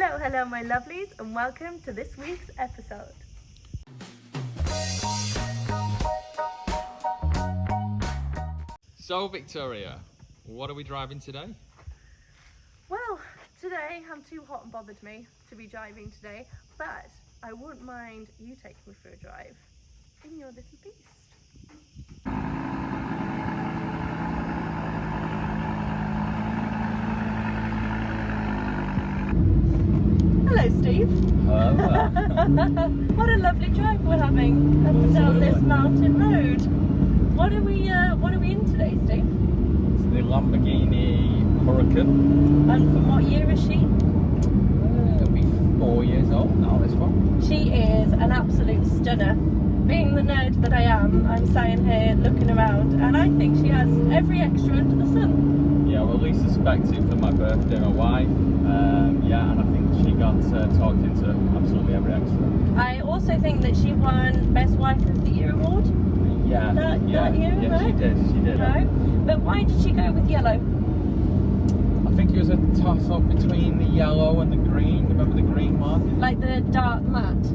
Hello my lovelies, and welcome to this week's episode. So Victoria, what are we driving today? Well, today I'm too hot and bothered me to be driving today, but I wouldn't mind you taking me for a drive in your little beast. Hello Steve. Hello. What a lovely drive we're having up and down this mountain road. What are we in today, Steve? It's the Lamborghini Huracan. And from what year is she? It'll be 4 years old now, this one. She is an absolute stunner. Being the nerd that I am, I'm sitting here looking around, and I think she has every extra under the sun. Yeah, well, at least suspect it for my birthday, my wife. Yeah, and I think she got talked into absolutely every extra. I also think that she won Best Wife of the Year award. Yeah, that year, yeah, right? she did. No, but why did she go with yellow? I think it was a toss-up between the yellow and the green. Remember the green one? Like the dark matte?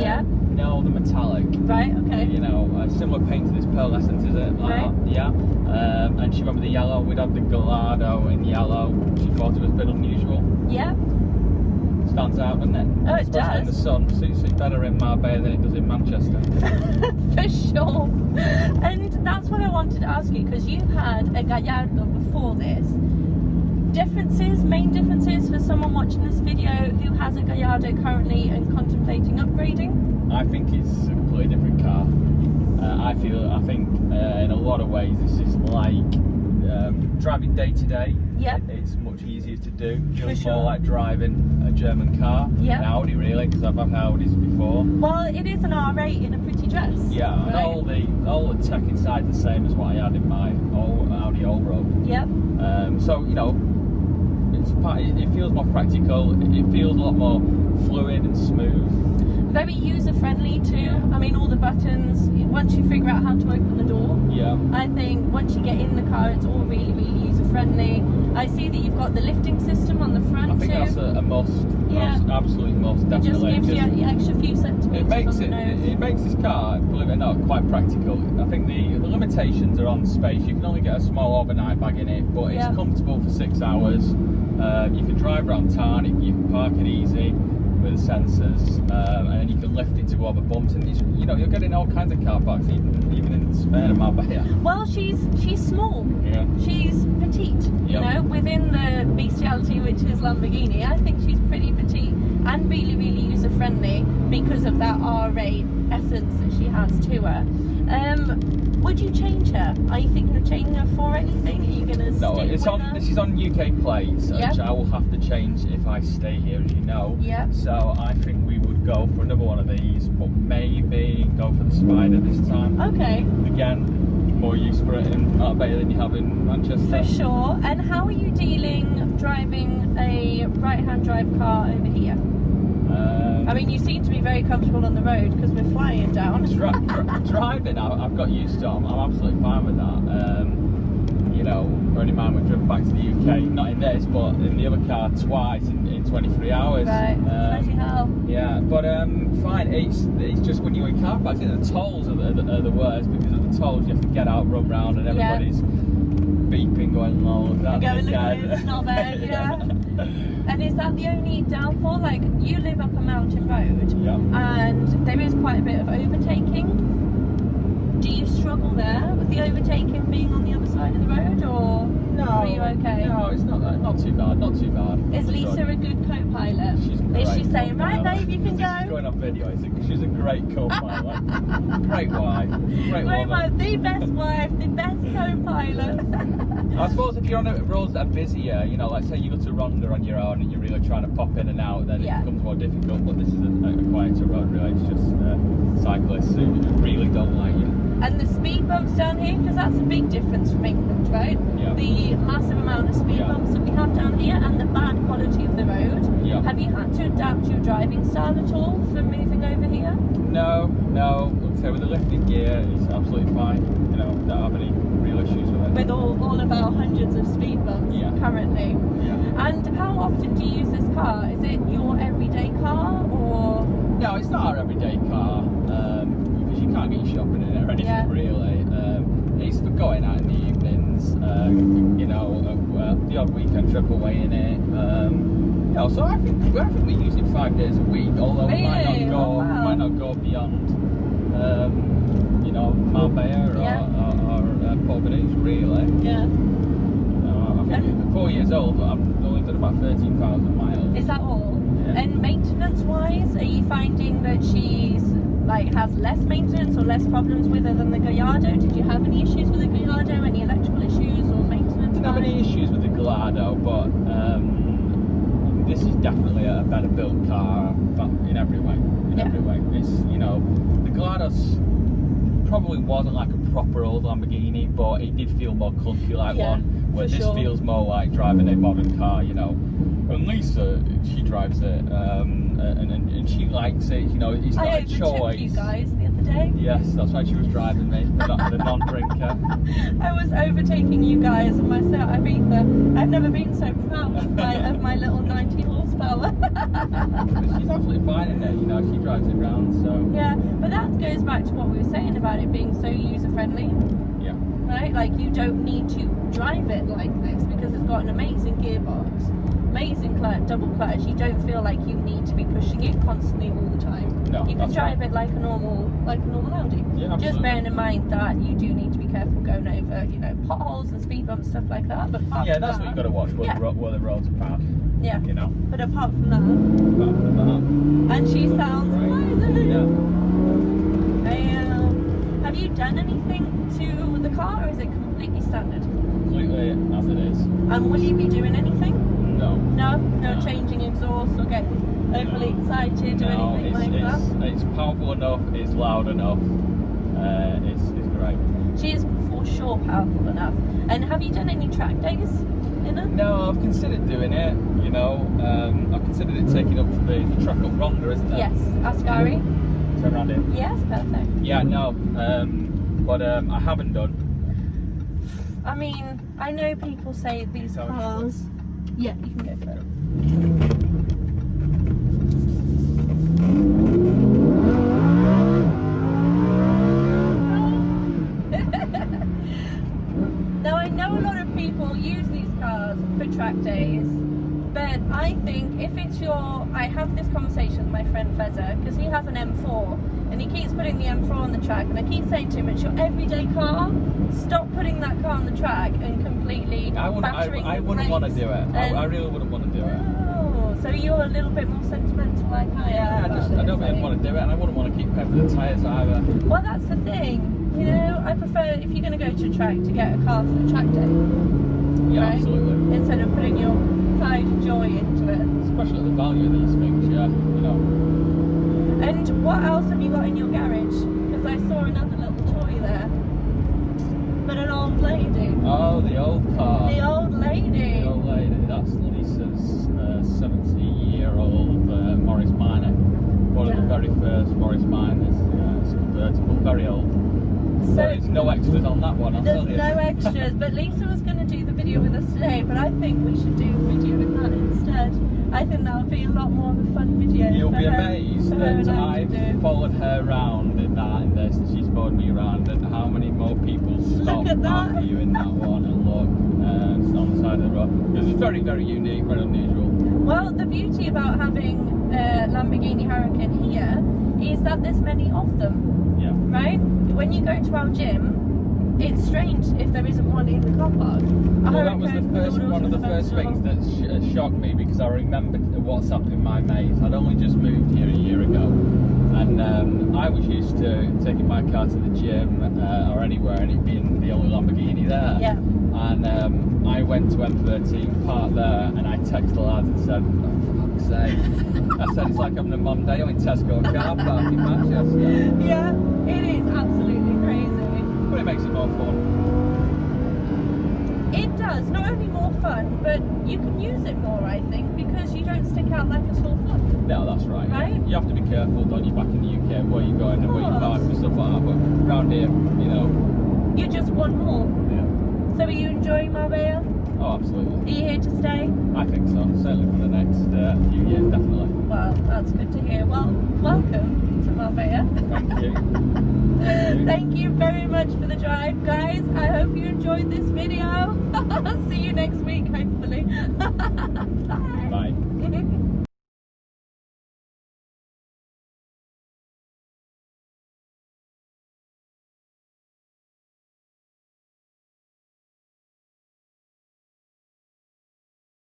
Yeah? No, the metallic. Right, okay. You know, similar paint to this pearlescent, is it? Like right. That? Yeah. And she went with the yellow. We'd had the Gallardo in yellow. She thought it was a bit unusual. Yeah. Stands out, doesn't it? Oh, it Especially does. in the sun. Suits it better in Marbella than it does in Manchester. For sure. And that's what I wanted to ask you, because you've had a Gallardo before this. Main differences for someone watching this video who has a Gallardo currently and contemplating upgrading? I think it's a completely different car. I think in a lot of ways this is like driving day to day. Yep. It's much easier to do. Feels sure. more like driving a German car. Yep. An Audi, really, because I've had Audis before. Well, it is an R8 in a pretty dress. Yeah, right? and all the tech inside the same as what I had in my Audi Allroad. Yep. So you know, it feels more practical. It feels a lot more fluid and smooth. Very user friendly too. Yeah. I mean, all the buttons. Once you figure out how to open the door, yeah. I think once you get in the car, it's all really, really user friendly. I see that you've got the lifting system on the front. I think too. that's a must. Yeah. Absolute must. Definitely. It just gives you the extra few centimeters. It makes this car, believe it or not, quite practical. I think the limitations are on space. You can only get a small overnight bag in it, but it's comfortable for 6 hours. You can drive around town. You can park it easy with the sensors, and then you can lift it to go over bumps, and you're getting all kinds of car parks, even in Spain and Marbella. Well, she's small. Yeah. She's petite. You know, within the bestiality which is Lamborghini, I think she's pretty petite and really, really user friendly because of that R8 essence that she has to her. Would you change her? Are you thinking of changing her for anything? Are you going to stick with her? This is on UK plates, which I will have to change if I stay here, as you know. Yeah. So I think we would go for another one of these, but maybe go for the Spider this time. Okay. Again, more use for it in Marbella than you have in Manchester. For sure. And how are you driving a right-hand drive car over here? I mean, you seem to be very comfortable on the road because we're flying down. Driving, I've got used to it. I'm absolutely fine with that. You know, bearing in mind we've driven back to the UK, not in this, but in the other car twice in 23 hours. Right, bloody hell. Yeah, but fine. It's just when you're in car parks, the tolls are the worst, because at the tolls you have to get out, run round, and everybody's beeping, going along. Going, look at it, it's not bad, yeah. And is that the only downfall? Like, you live up a mountain road, and there is quite a bit of overtaking. Do you struggle there with the overtaking being on the other side of the road, or are you okay? No, it's not too bad. Not too bad. Is Lisa a good co-pilot? She's great. Is she saying, right, babe, you can go? She's going on video. She's a great co-pilot. Great wife. Great woman. The best wife, the best co-pilot. I suppose if you're on roads that are busier, you know, like say you go to Ronda on your own and you're really trying to pop in and out, then it becomes more difficult. But this is a quieter road, really. It's just cyclists who really don't like you. And the speed bumps down here, because that's a big difference from England, right? Yeah. The massive amount of speed bumps that we have down here and the bad quality of the road. Yeah. Have you had to adapt your driving style at all for moving over here? No. So with the lifting gear, it's absolutely fine. You know, don't have any real issues with it. With all of our hundreds of speed bumps currently. Yeah. And how often do you use this car, is it your everyday car or? No, it's not our everyday car, because you can't get your shopping in it or anything really. It's for going out in the evenings, you know, the odd weekend trip away in it. You know, so I think we use it 5 days a week, although we might not go beyond, you know, Marbella or Port Venice really. Yeah. I think at 4 years old, I've only done about 13,000 miles. Is that all? Yeah. And maintenance-wise, are you finding that she's like has less maintenance or less problems with her than the Gallardo? Did you have any issues with the Gallardo? Any electrical issues or maintenance? I didn't have any issues with the Gallardo, but this is definitely a better built car in every way. Every way. It's, you know, the Gallardo's probably wasn't like a proper old Lamborghini, but it did feel more clunky like one. Where this feels more like driving a modern car, you know. And Lisa, she drives it, and she likes it. You know, it's not a choice. I overtook you guys the other day. Yes, that's why she was driving me, the non-drinker. I was overtaking you guys on my set at Ibiza. I've never been so proud of my little 90 horsepower. But she's absolutely fine in it. You know, she drives it around. So yeah, but that goes back to what we were saying about it being so user-friendly. Yeah. Right, like you don't need to drive it like this because it's got an amazing gearbox, amazing double clutch. You don't feel like you need to be pushing it constantly all the time. No, you can drive it like a normal Audi. Yeah, just bearing in mind that you do need to be careful going over, you know, potholes and speed bumps, stuff like that. But that's what you've got to watch where the roads are bad. Yeah. You know. But apart from that. And she sounds amazing. Yeah. Have you done anything to the car, or is it completely standard? Completely as it is. And will you be doing anything? No. No changing exhaust or getting overly excited or anything like that? It's powerful enough, it's loud enough, it's great. She is for sure powerful enough. And have you done any track days in it? No, I've considered doing it, you know. I've considered it taking up the track up Ronda, isn't it? Yes, Ascari. Turn around here. Yes, perfect. Yeah, no, but I haven't done. I mean, I know people say these cars. Yeah, you can go for it. Now, I know a lot of people use these cars for track days. But I think if it's I have this conversation with my friend Fezza because he has an M4 and he keeps putting the M4 on the track, and I keep saying to him, it's your everyday car. Stop putting that car on the track and completely battering I wouldn't want to do it. I really wouldn't want to do it. Oh, so you're a little bit more sentimental like I am. Yeah, I don't really want to do it, and I wouldn't want to keep paying for the tyres either. Well, that's the thing. You know, I prefer if you're going to go to a track to get a car for the track day. Yeah, right? Absolutely. Instead of putting your pride and joy into it. Especially the value of these things, yeah, you know. And what else have you got in your garage? Because I saw another little toy there. But an old lady. Oh, the old car. The old lady. The old lady. That's Lisa's 70-year-old Morris Minor. One of the very first Morris Minors. It's convertible, very old. So there's no extras on that one, I'll tell you. There's no extras, but Lisa was going to do the video with us today, but I think we should do a video with that instead. I think that would be a lot more of a fun video. You'll be amazed that I've followed her around in this, and she's followed me around, and how many more people stop after you in that one and look on the side of the road. Because it's very, very unique, very unusual. Well, the beauty about having Lamborghini Huracan here is that there's many of them. Yeah. Right? When you go to our gym, it's strange if there isn't one in the car park. Well, that was one of the first things that shocked me, because I remembered WhatsApp in my mates. I'd only just moved here a year ago, and I was used to taking my car to the gym or anywhere, and it being the only Lamborghini there. Yeah. And I went to M13, parked there, and I texted the lads and said, for fuck's sake. I said, it's like having a Mondeo in Tesco car park in Manchester. Yeah, it is absolutely crazy. But it makes it more fun. It does, not only more fun, but you can use it more, I think, because you don't stick out like a sore foot. No, that's right. Right? Yeah. You have to be careful, don't you, back in the UK, where you're going and where you park and stuff like that. But around here, you know. You're just one more. Yeah. So are you enjoying Marbella? Oh, absolutely. Are you here to stay? I think so, certainly for the next few That's good to hear. Well, welcome to Marbella. Thank you. Thank you very much for the drive, guys. I hope you enjoyed this video. See you next week, hopefully. Bye.